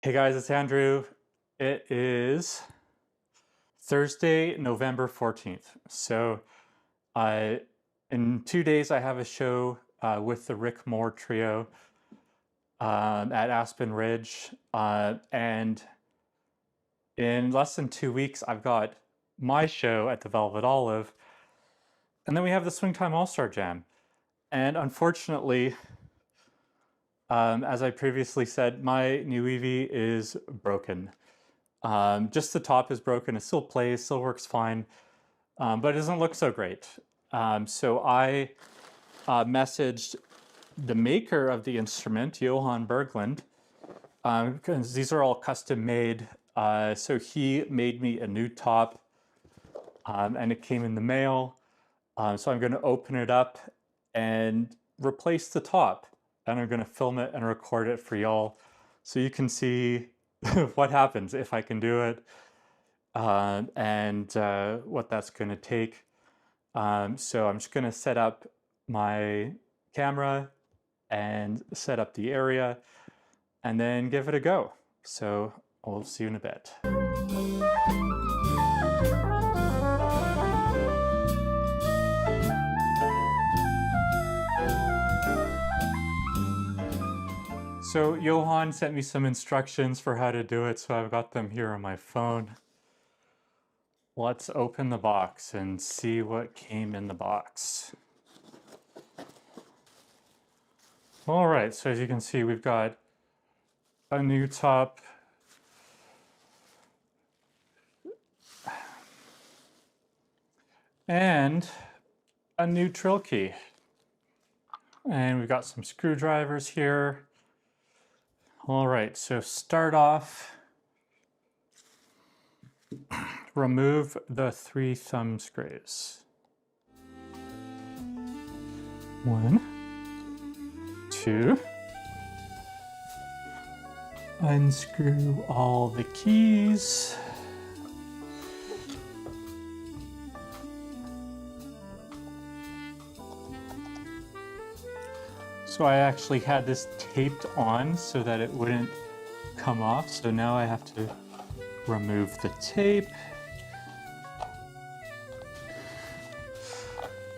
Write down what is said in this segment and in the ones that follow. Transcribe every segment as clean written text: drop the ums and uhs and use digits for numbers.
Hey guys, it's Andrew. It is Thursday, November 14th. So in 2 days, I have a show with the Rick Moore Trio at Aspen Ridge. And in less than 2 weeks, I've got my show at the Velvet Olive. And then we have the SwingTime AllStar Jam. And unfortunately, as I previously said, my new EV is broken. Just the top is broken. It still plays, still works fine, but it doesn't look so great. So I messaged the maker of the instrument, Johan Berglund, because these are all custom made. So he made me a new top, and it came in the mail. So I'm going to open it up and replace the top. And I'm going to film it and record it for y'all so you can see what happens if I can do it, and what that's going to take. So I'm just going to set up my camera and set up the area and then give it a go. So I'll see you in a bit. So Johan sent me some instructions for how to do it, so I've got them here on my phone. Let's open the box and see what came in the box. All right, so as you can see, we've got a new top, and a new trill key. And we've got some screwdrivers here. All right, so start off, remove the 3 thumb screws. 1, 2, unscrew all the keys. So I actually had this taped on so that it wouldn't come off. So now I have to remove the tape.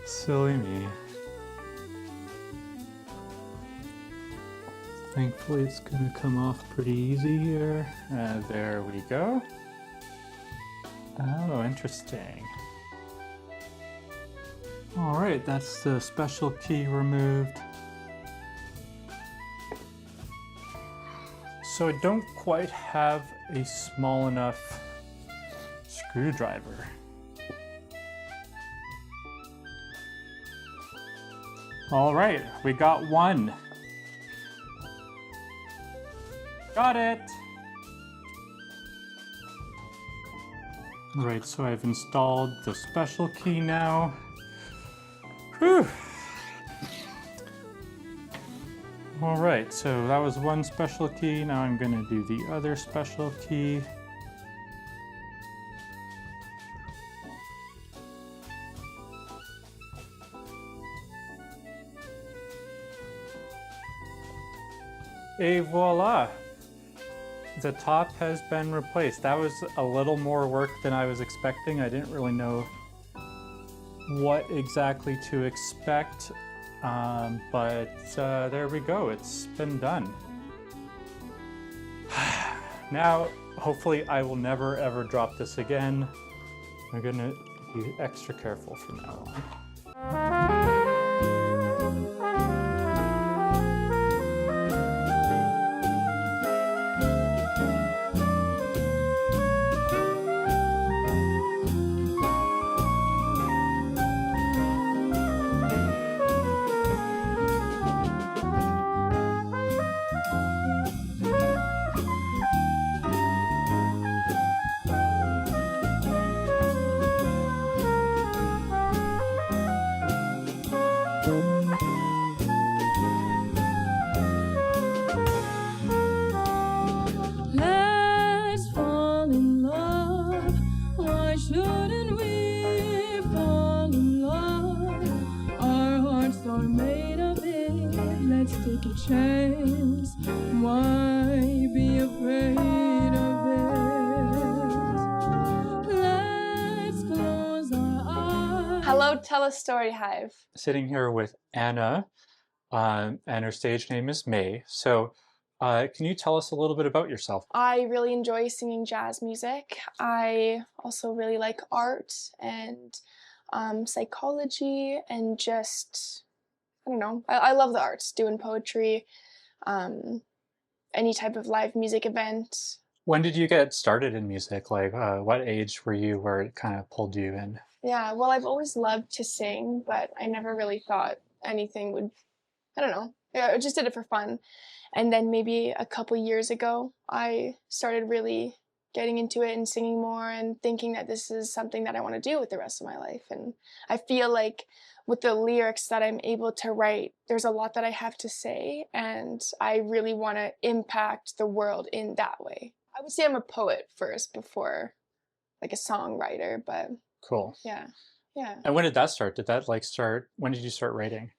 Silly me. Thankfully it's gonna come off pretty easy here. There we go. Oh, interesting. All right, that's the special key removed. So I don't quite have a small enough screwdriver. All right, we got one. Got it. All right, so I've installed the special key now. Whew. All right, so that was one special key. Now I'm going to do the other special key. Et voila! The top has been replaced. That was a little more work than I was expecting. I didn't really know what exactly to expect. But there we go, it's been done. Now, hopefully I will never ever drop this again. I'm gonna be extra careful from now on. Hello, TELUS STORYHIve. Sitting here with Anna, and her stage name is May. So, can you tell us a little bit about yourself? I really enjoy singing jazz music. I also really like art and psychology and just, I don't know, I love the arts, doing poetry, um, any type of live music event. When did you get started in music? Like, what age were you where it kind of pulled you in? Yeah, well, I've always loved to sing, but I never really thought anything would, I don't know, yeah, I just did it for fun. And then maybe a couple years ago, I started really getting into it and singing more and thinking that this is something that I want to do with the rest of my life. And I feel like with the lyrics that I'm able to write, there's a lot that I have to say, and I really want to impact the world in that way. I would say I'm a poet first before like a songwriter, but Cool. yeah. Yeah. And when did that start? Did that like start? When did you start writing?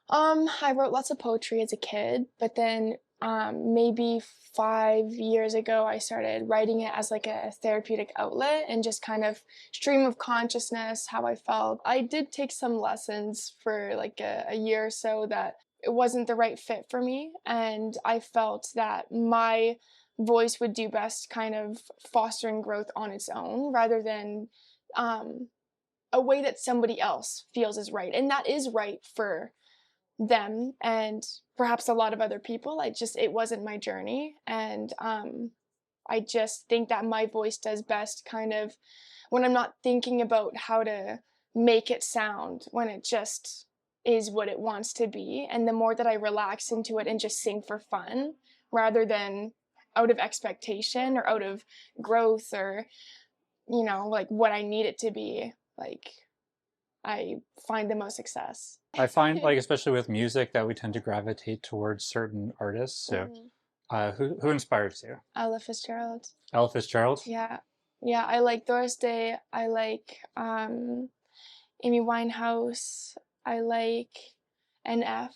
I wrote lots of poetry as a kid, but then maybe 5 years ago, I started writing it as like a therapeutic outlet and just kind of stream of consciousness, how I felt. I did take some lessons for like a year or so that it wasn't the right fit for me, and I felt that my voice would do best kind of fostering growth on its own rather than a way that somebody else feels is right. And that is right for them and perhaps a lot of other people. It wasn't my journey. And I just think that my voice does best kind of when I'm not thinking about how to make it sound, when it just is what it wants to be. And the more that I relax into it and just sing for fun rather than out of expectation or out of growth or, like what I need it to be, like I find the most success. I find, like, especially with music, that we tend to gravitate towards certain artists. So, who inspires you? Ella Fitzgerald. Ella Fitzgerald? Yeah. Yeah, I like Doris Day. I like Amy Winehouse. I like NF.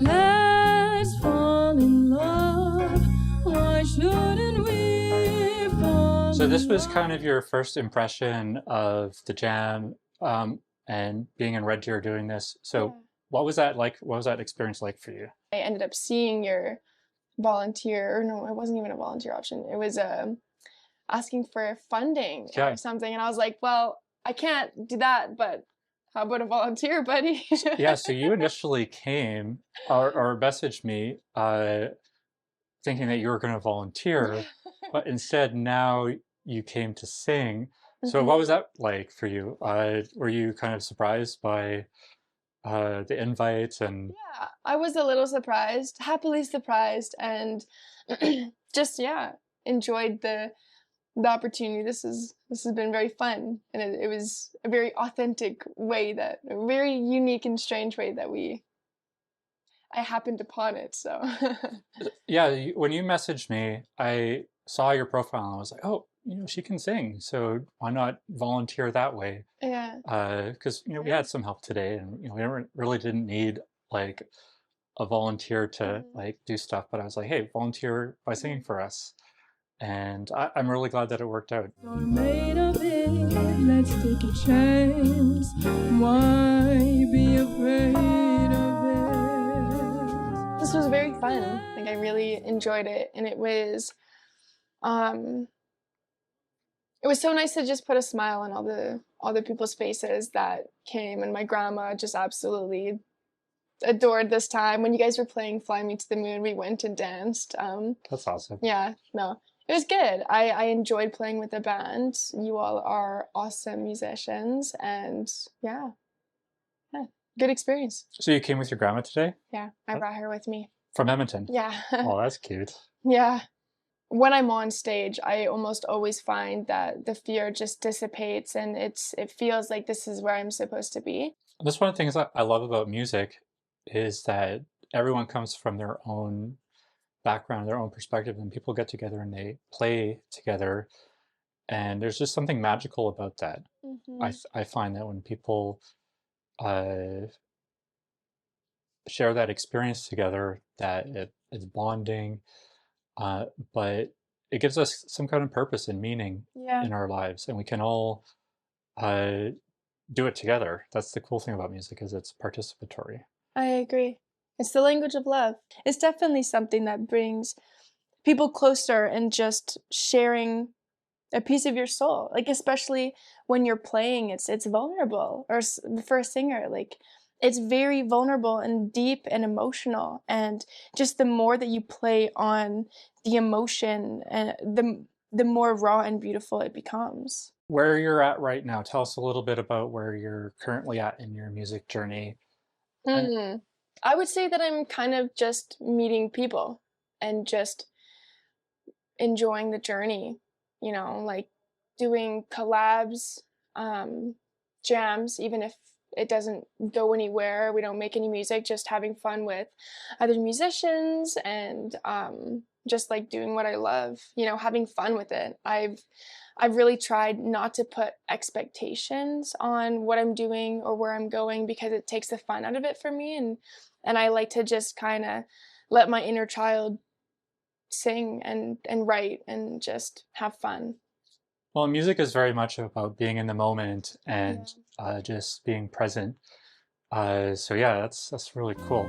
Let's fall in love. Why shouldn't we fall? So this was kind of your first impression of the jam, and being in Red Deer doing this. So Yeah. what was that like? What was that experience like for you? I ended up seeing your volunteer, or no, it wasn't even a volunteer option. It was asking for funding or something. And I was like, well, I can't do that, but how about a volunteer, buddy? Yeah, so you initially came or messaged me thinking that you were going to volunteer, but instead now you came to sing. So what was that like for you? Were you kind of surprised by the invite? And yeah, I was a little surprised, happily surprised, and just enjoyed the opportunity. This has been very fun, and it was a very authentic way, a very unique and strange way that I happened upon it. So yeah, when you messaged me, I saw your profile and I was like, oh, she can sing, so why not volunteer that way? Yeah. Because we had some help today, and we really didn't need like a volunteer to like do stuff. But I was like, hey, volunteer by singing for us, and I'm really glad that it worked out. We're made of it. Let's take a chance. Why be afraid of it? This was very fun. Like, I really enjoyed it, and it was so nice to just put a smile on all the people's faces that came, and my grandma just absolutely adored this time. When you guys were playing Fly Me to the Moon, we went and danced. That's awesome. Yeah, no, it was good. I enjoyed playing with the band. You all are awesome musicians, and yeah, good experience. So you came with your grandma today? Yeah, I brought her with me. From Edmonton? Yeah. Oh, that's cute. Yeah. When I'm on stage, I almost always find that the fear just dissipates, and it feels like this is where I'm supposed to be. That's one of the things that I love about music, is that everyone comes from their own background, their own perspective, and people get together and they play together, and there's just something magical about that. I find that when people share that experience together, that it's bonding, but it gives us some kind of purpose and meaning in our lives, and we can all do it together. That's the cool thing about music is it's participatory. I agree. It's the language of love. It's definitely something that brings people closer and just sharing a piece of your soul. Like especially when you're playing, it's vulnerable. Or for a singer, like it's very vulnerable and deep and emotional. And just the more that you play on the emotion, and the more raw and beautiful it becomes. Where you're at right now, tell us a little bit about where you're currently at in your music journey. And Hmm. I would say that I'm kind of just meeting people and just enjoying the journey, like doing collabs, um, jams, even if it doesn't go anywhere, we don't make any music, just having fun with other musicians and just like doing what I love, having fun with it. I've really tried not to put expectations on what I'm doing or where I'm going because it takes the fun out of it for me, and I like to just kind of let my inner child sing and write and just have fun. well, music is very much about being in the moment Yeah. and just being present. So yeah, that's really cool.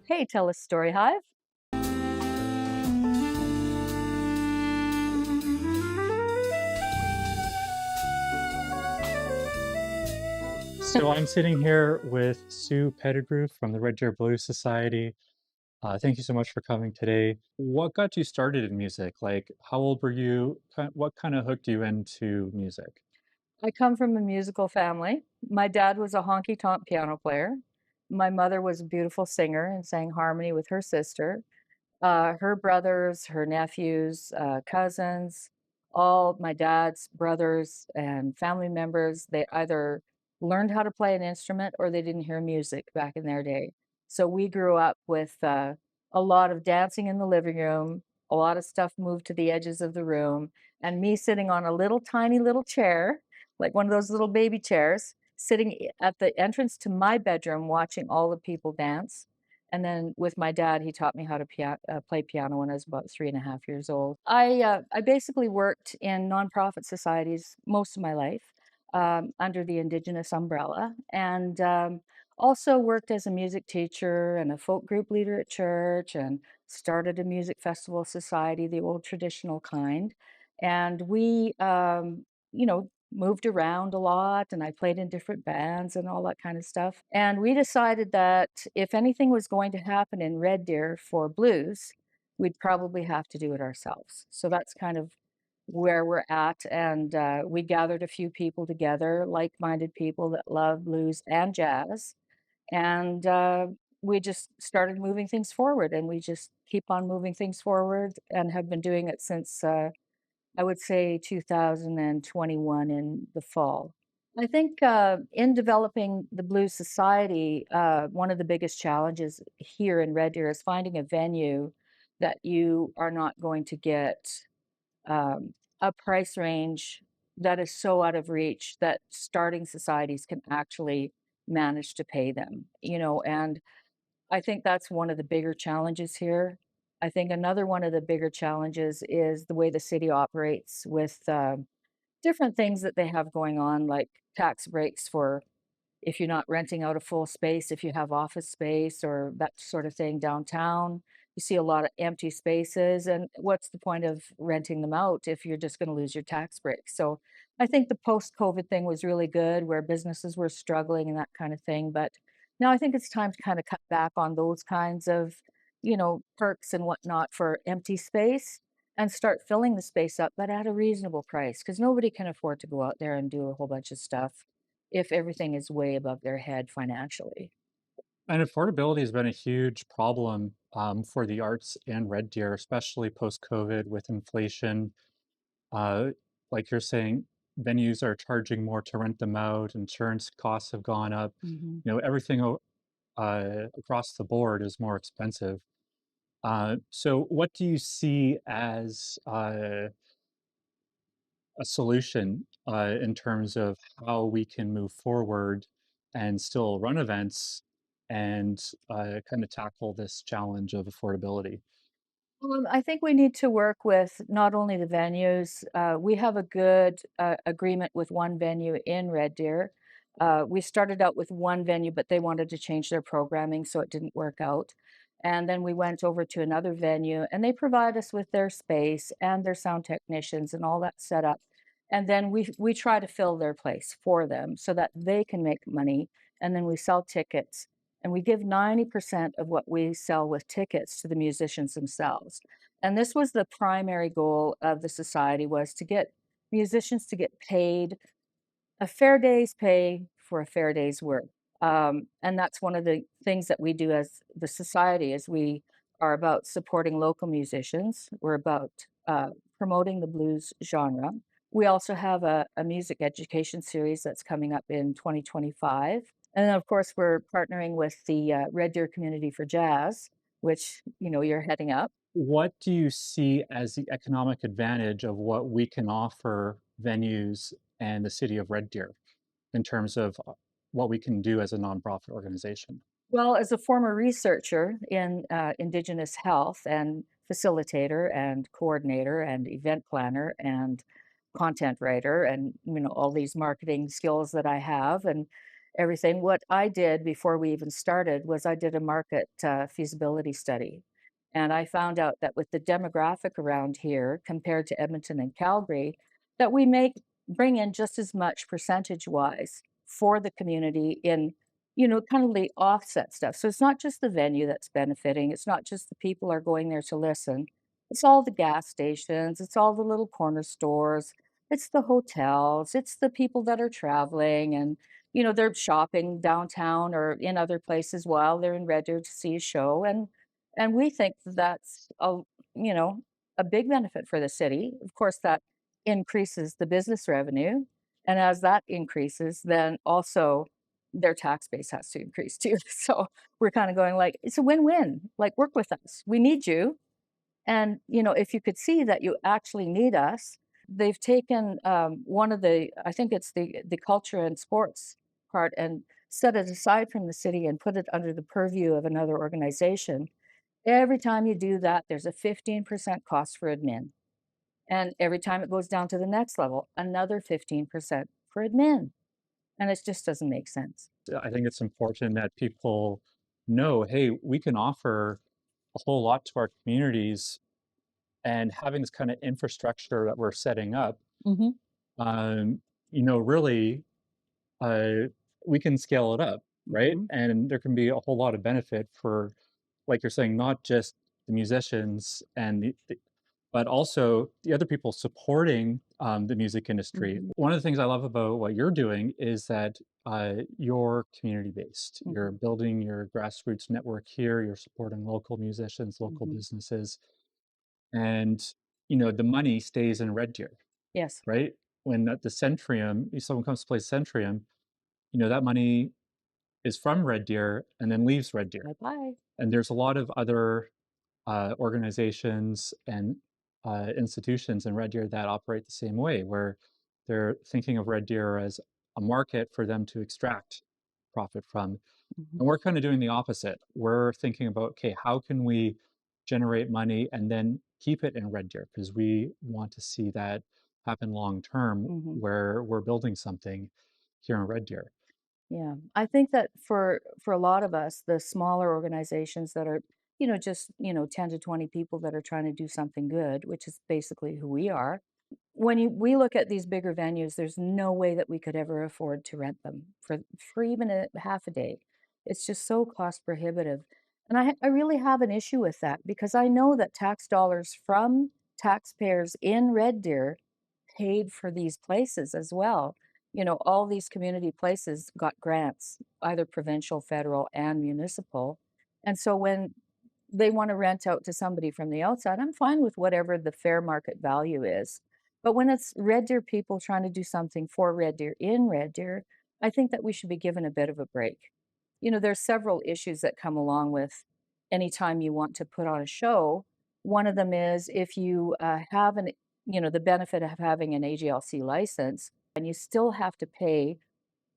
Hey, TELUS STORYHIVE. So I'm sitting here with Sue Pettrigrew from the Red Deer Blues Society. Thank you so much for coming today. What got you started in music? Like, how old were you? What kind of hooked you into music? I come from a musical family. My dad was a honky tonk piano player. My mother was a beautiful singer and sang harmony with her sister. Her brothers, her nephews, cousins, all my dad's brothers and family members, they either learned how to play an instrument or they didn't hear music back in their day. So we grew up with a lot of dancing in the living room, a lot of stuff moved to the edges of the room, and me sitting on a little tiny little chair, like one of those little baby chairs, sitting at the entrance to my bedroom watching all the people dance. And then with my dad, he taught me how to play piano when I was about 3.5 years old. I basically worked in nonprofit societies most of my life under the Indigenous umbrella, and also worked as a music teacher and a folk group leader at church, and started a music festival society, the old traditional kind. And we, moved around a lot, and I played in different bands and all that kind of stuff. And we decided that if anything was going to happen in Red Deer for blues, we'd probably have to do it ourselves. So that's kind of where we're at. And we gathered a few people together, like-minded people that love blues and jazz. And we just started moving things forward, and we just keep on moving things forward and have been doing it since I would say 2021 in the fall. I think in developing the Blues Society, one of the biggest challenges here in Red Deer is finding a venue that you are not going to get a price range that is so out of reach that starting societies can actually manage to pay them, and I think that's one of the bigger challenges here. I think another one of the bigger challenges is the way the city operates with different things that they have going on, like tax breaks for if you're not renting out a full space, if you have office space or that sort of thing downtown, you see a lot of empty spaces. And what's the point of renting them out if you're just going to lose your tax break? So I think the post COVID thing was really good where businesses were struggling and that kind of thing. But now I think it's time to kind of cut back on those kinds of, perks and whatnot for empty space and start filling the space up, but at a reasonable price because nobody can afford to go out there and do a whole bunch of stuff if everything is way above their head financially. And affordability has been a huge problem for the arts and Red Deer, especially post COVID with inflation. Uh, like you're saying, venues are charging more to rent them out, insurance costs have gone up. Mhm. Everything across the board is more expensive. So, what do you see as a solution in terms of how we can move forward and still run events and kind of tackle this challenge of affordability? I think we need to work with not only the venues. We have a good agreement with one venue in Red Deer. We started out with one venue, but they wanted to change their programming, so it didn't work out. And then we went over to another venue, and they provide us with their space and their sound technicians and all that set up. And then we try to fill their place for them so that they can make money. And then we sell tickets and we give 90% of what we sell with tickets to the musicians themselves. And this was the primary goal of the society was to get musicians to get paid a fair day's pay for a fair day's work. And that's one of the things that we do as the society is we are about supporting local musicians. We're about promoting the blues genre. We also have a music education series that's coming up in 2025. And then, of course, we're partnering with the Red Deer Community for Jazz, which, you're heading up. What do you see as the economic advantage of what we can offer venues and the city of Red Deer in terms of what we can do as a nonprofit organization? Well, as a former researcher in Indigenous health and facilitator and coordinator and event planner and content writer and all these marketing skills that I have and everything, what I did before we even started was I did a market feasibility study, and I found out that with the demographic around here compared to Edmonton and Calgary, that we make bring in just as much percentage wise for the community in kind of the offset stuff. So it's not just the venue that's benefiting. It's not just the people are going there to listen. It's all the gas stations. It's all the little corner stores. It's the hotels. It's the people that are traveling and, they're shopping downtown or in other places while they're in Red Deer to see a show. And we think that's you know, a big benefit for the city. Of course, that increases the business revenue. And as that increases, then also their tax base has to increase too. So we're kind of going like, it's a win-win. Like, work with us. We need you. And, if you could see that you actually need us, they've taken one of I think it's the culture and sports part and set it aside from the city and put it under the purview of another organization. Every time you do that, there's a 15% cost for admin. And every time it goes down to the next level, another 15% for admin. And it just doesn't make sense. I think it's important that people know, hey, we can offer a whole lot to our communities, and having this kind of infrastructure that we're setting up, Mhm, um, really, uh, we can scale it up, right? mhm, And there can be a whole lot of benefit for, like you're saying, not just the musicians and but also the other people supporting the music industry. mhm, One of the things I love about what you're doing is that you're community based. You're mhm, building your grassroots network here. You're supporting local musicians, local mhm. businesses, and the money stays in Red Deer, Yes. right? When at the Centrium, if someone comes to play Centrium, that money is from Red Deer and then leaves Red Deer. Bye-bye. And there's a lot of other organizations and institutions in Red Deer that operate the same way, where they're thinking of Red Deer as a market for them to extract profit from. Mhm. And we're kind of doing the opposite. We're thinking about, okay, how can we generate money and then keep it in Red Deer? Because we want to see that happen long term, Mhm. where we're building something here in Red Deer. Yeah. I think that for a lot of us, the smaller organizations that are, just, 10 to 20 people that are trying to do something good, which is basically who we are. When we look at these bigger venues, there's no way that we could ever afford to rent them for even a half a day. It's just so cost prohibitive. And I really have an issue with that because I know that tax dollars from taxpayers in Red Deer paid for these places as well. All these community places got grants, either provincial, federal, and municipal. And so when they want to rent out to somebody from the outside, I'm fine with whatever the fair market value is. But when it's Red Deer people trying to do something for Red Deer in Red Deer, I think that we should be given a bit of a break. There's several issues that come along with anytime you want to put on a show. One of them is if you have the benefit of having an AGLC license, and you still have to pay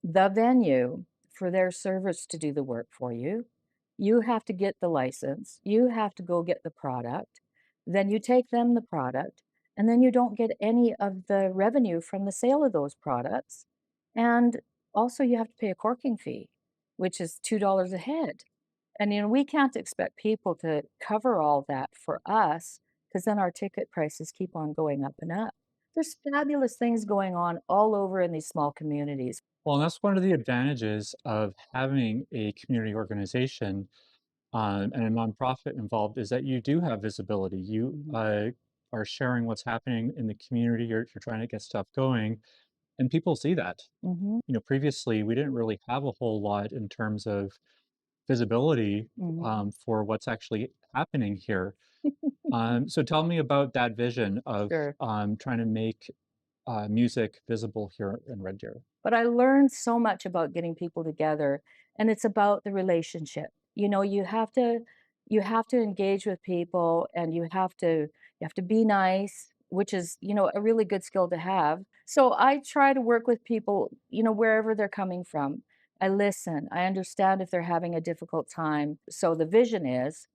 the venue for their servers to do the work for you. You have to get the license. You have to go get the product. Then you take them the product, and then you don't get any of the revenue from the sale of those products. And also, you have to pay a corking fee, which is $2 a head. And we can't expect people to cover all that for us because then our ticket prices keep on going up and up. There's fabulous things going on all over in these small communities. Well, and that's one of the advantages of having a community organization and a nonprofit involved is that you do have visibility. You Mhm, are sharing what's happening in the community. You're trying to get stuff going, and people see that. mhm, Previously, we didn't really have a whole lot in terms of visibility mhm. for what's actually happening here. So tell me about that vision of Sure. trying to make music visible here in Red Deer. But I learned so much about getting people together, and it's about the relationship. You have to engage with people, and you have to be nice, which is, a really good skill to have. So I try to work with people, wherever they're coming from. I listen. I understand if they're having a difficult time. So the vision is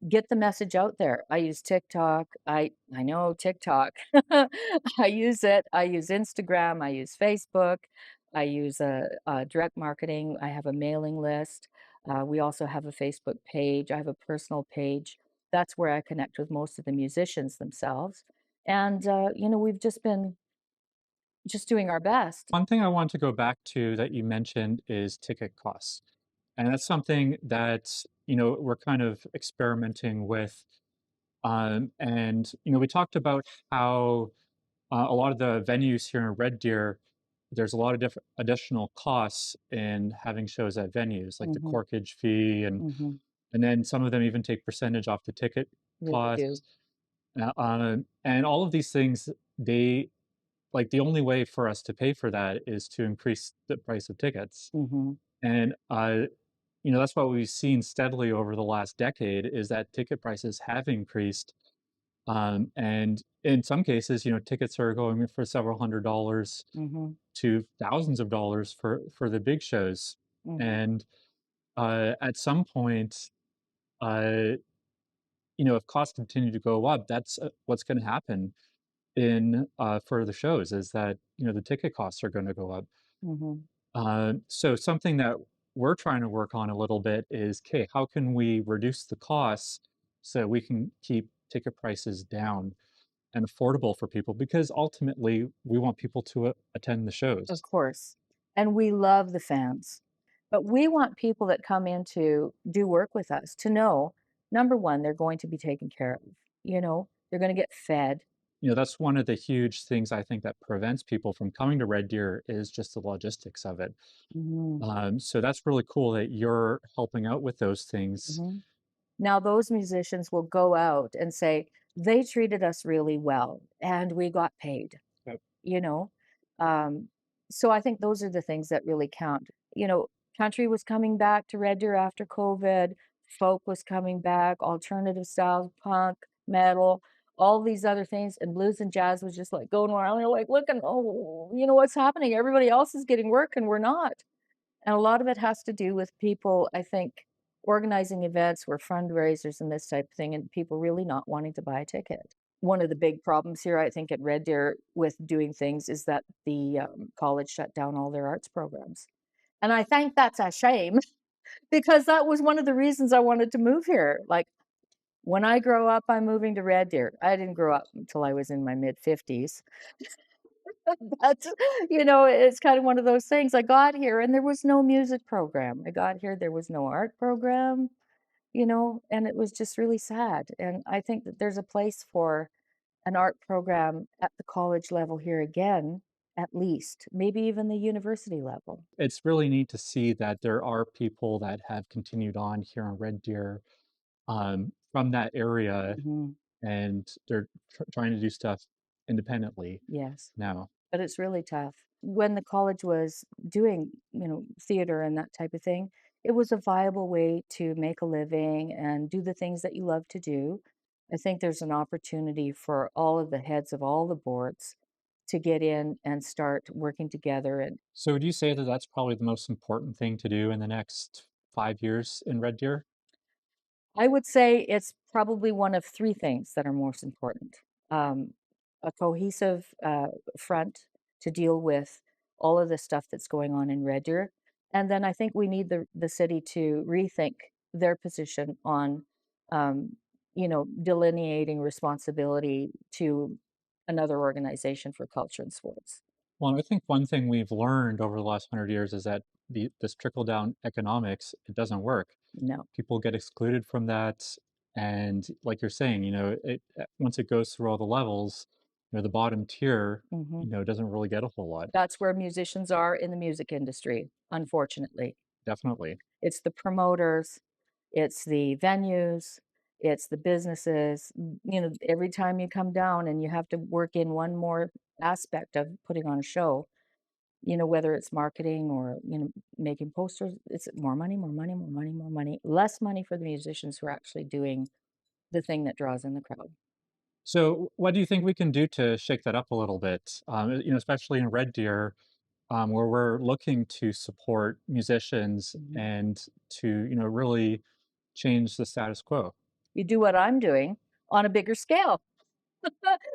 get the message out there. I use TikTok. I know TikTok. I use it. I use Instagram. I use Facebook. I use direct marketing. I have a mailing list. We also have a Facebook page. I have a personal page. That's where I connect with most of the musicians themselves. And we've just been just doing our best. One thing I want to go back to that you mentioned is ticket costs. And that's something that, we're kind of experimenting with. And, we talked about how a lot of the venues here in Red Deer, there's a lot of different additional costs in having shows at venues, like the Hmm. corkage fee, Hmm. and then some of them even take percentage off the ticket Yeah, they do. costs. And all of these things, they like the only way for us to pay for that is to increase the price of tickets. Hmm. And that's what we've seen steadily over the last decade is that ticket prices have increased. And in some cases, tickets are going for several $100s Hmm. to thousands of dollars for the big shows. Hmm. And at some point, uh, if costs continue to go up, that's what's going to happen in for the shows is that the ticket costs are going to go up. Hmm. So something that we're trying to work on a little bit is, okay, how can we reduce the costs so we can keep ticket prices down and affordable for people? Because ultimately, we want people to attend the Of shows. course. And we love the fans. But we want people that come in to do work with us to know, number one, they're going to be taken care of. They're going to get fed. That's one of the huge things I think that prevents people from coming to Red Deer is just the logistics of it. Mhm, So that's really cool that you're helping out with those things. mhm. Now, those musicians will go out and say, they treated us really well and we got paid. Yep. you know? Um, so I think those are the things that really count. Country was coming back to Red Deer after COVID, folk was coming back, alternative styles, punk, metal. all these other things, and blues and jazz was just like going around. You're like, look, and oh, you know what's happening? Everybody else is getting work and we're not. And a lot of it has to do with people, I think, organizing events or fundraisers and this type of thing, and people really not wanting to buy a ticket. One of the big problems here, I think, at Red Deer with doing things is that the college shut down all their arts programs. And I think that's a shame because that was one of the reasons I wanted to move here. Like, when I grow up, I'm moving to Red Deer. I didn't grow up until I was in my mid 50s. But, you know, it's kind of one of those things. I got here and there was no music program. I got here, there was no art program, you know, and it was just really sad. And I think that there's a place for an art program at the college level here again, at least, maybe even the university level. It's really neat to see that there are people that have continued on here in Red Deer from that area, Mhm. and they're trying to do stuff independently Yes. now. But it's really tough. When the college was doing, you know, theater and that type of thing, it was a viable way to make a living and do the things that you love to do. I think there's an opportunity for all of the heads of all the boards to get in and start working together. And So would you say that that's probably the most important thing to do in the next 5 years in Red Deer? I would say it's probably one of three things that are most important. Um, a cohesive front to deal with all of the stuff that's going on in Red Deer. And then I think we need the city to rethink their position on, um, you know, delineating responsibility to another organization for culture and sports. Well, I think one thing we've learned over the last 100 years is that this trickle down economics, it doesn't work. No. People get excluded from that, and like you're saying, once it goes through all the levels, the bottom tier, Hmm. doesn't really get a whole lot. That's where musicians are in the music industry, unfortunately. Definitely. It's the promoters, it's the venues, it's the businesses. You know, every time you come down and you have to work in one more aspect of putting on a show, you know, whether it's marketing or, you know, making posters, it's more money, more money, more money, more money, less money for the musicians who are actually doing the thing that draws in the crowd. So, what do you think we can do to shake that up a little bit? Especially in Red Deer, where we're looking to support musicians Mhm. and to, really change the status quo. You do what I'm doing on a bigger scale.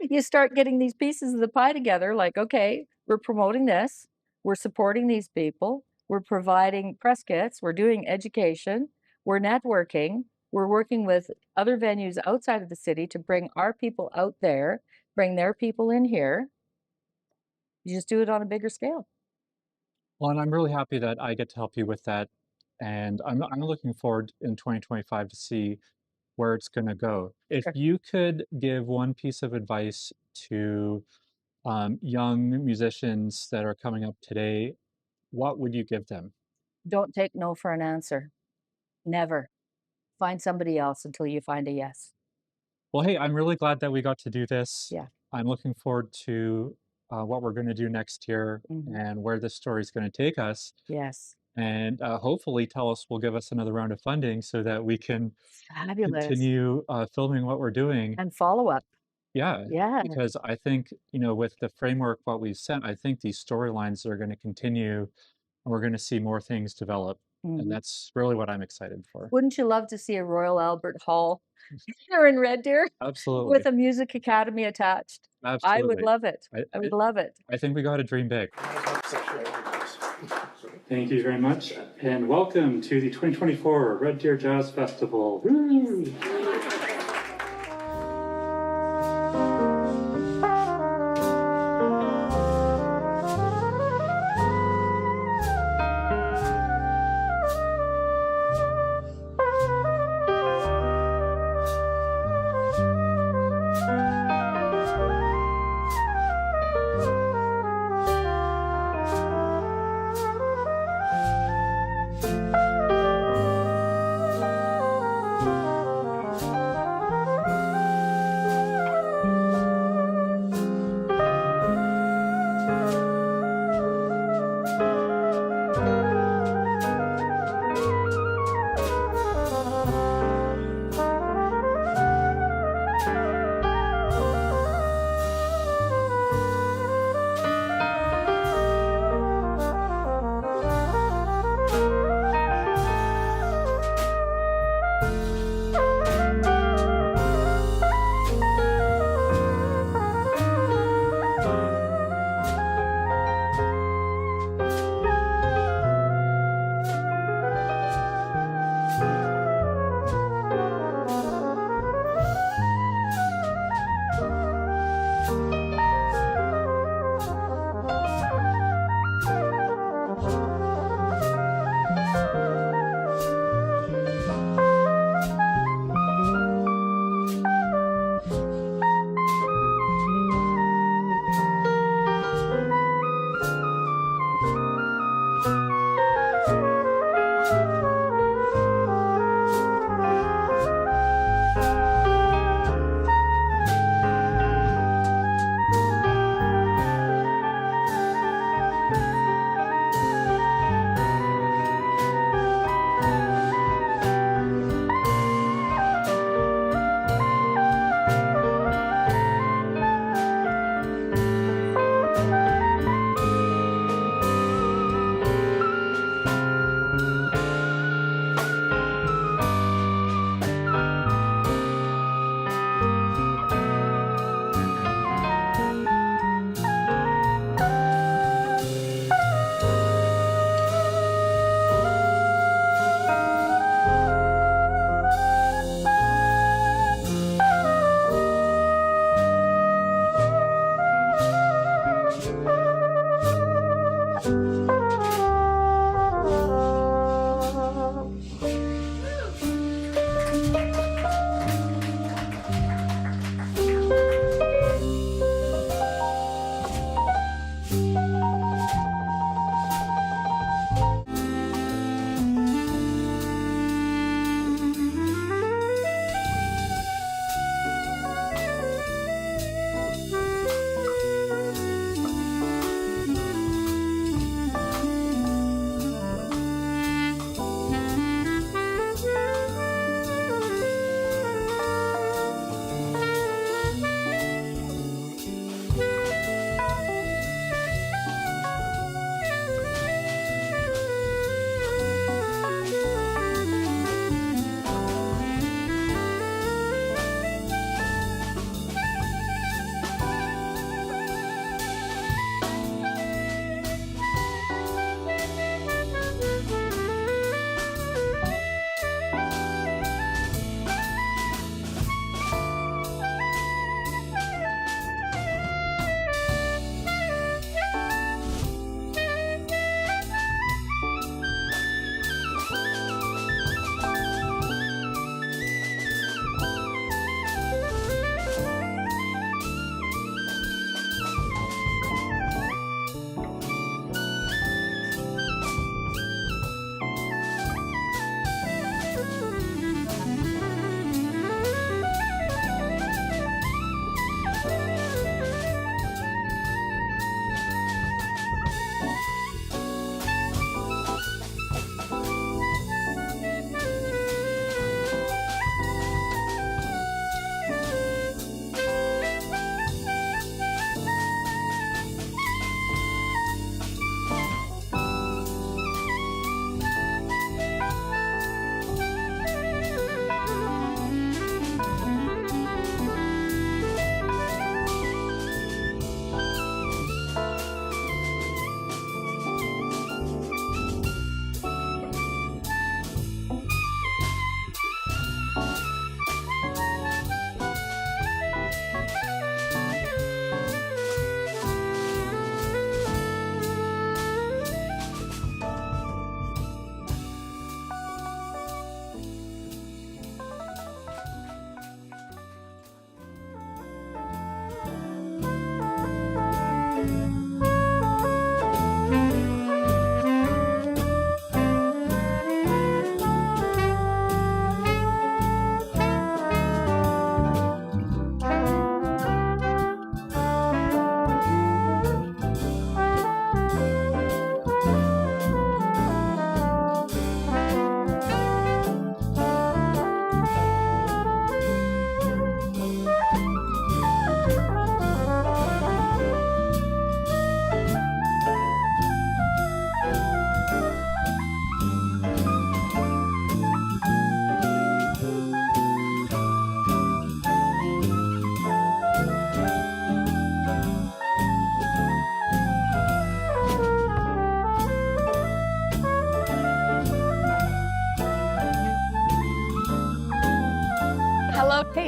You start getting these pieces of the pie together like, okay, we're promoting this, we're supporting these people, we're providing press kits, we're doing education, we're networking, we're working with other venues outside of the city to bring our people out there, bring their people in here. You just do it on a bigger scale. Well, and I'm really happy that I get to help you with that. And I'm looking forward in 2025 to see where it's going to go. If Sure. you could give one piece of advice to young musicians that are coming up today, what would you give them? Don't take no for an answer. Never. Find somebody else until you find a yes. Well, hey, I'm really glad that we got to do this. Yeah. I'm looking forward to what we're going to do next year Mhm. and where this story is going to take us. Yes. And hopefully, TELUS will give us another round of funding so that we can Fabulous. continue filming what we're doing. And follow up. Yeah, Yeah. because I think, with the framework what we've sent, I think these storylines are going to continue and we're going to see more things develop. And Mhm. that's really what I'm excited for. Wouldn't you love to see a Royal Albert Hall here in Red Deer with Absolutely. a music academy attached? I would Absolutely. love it. I, I I, would love it. I think we got to dream big. Thank you very much, and welcome to the 2024 Red Deer Jazz Festival. Woo!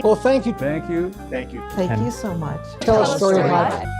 Well, thank you. Thank you. Thank you. Thank And- you so much. TELUS TELUS Storyhive. Storyhive.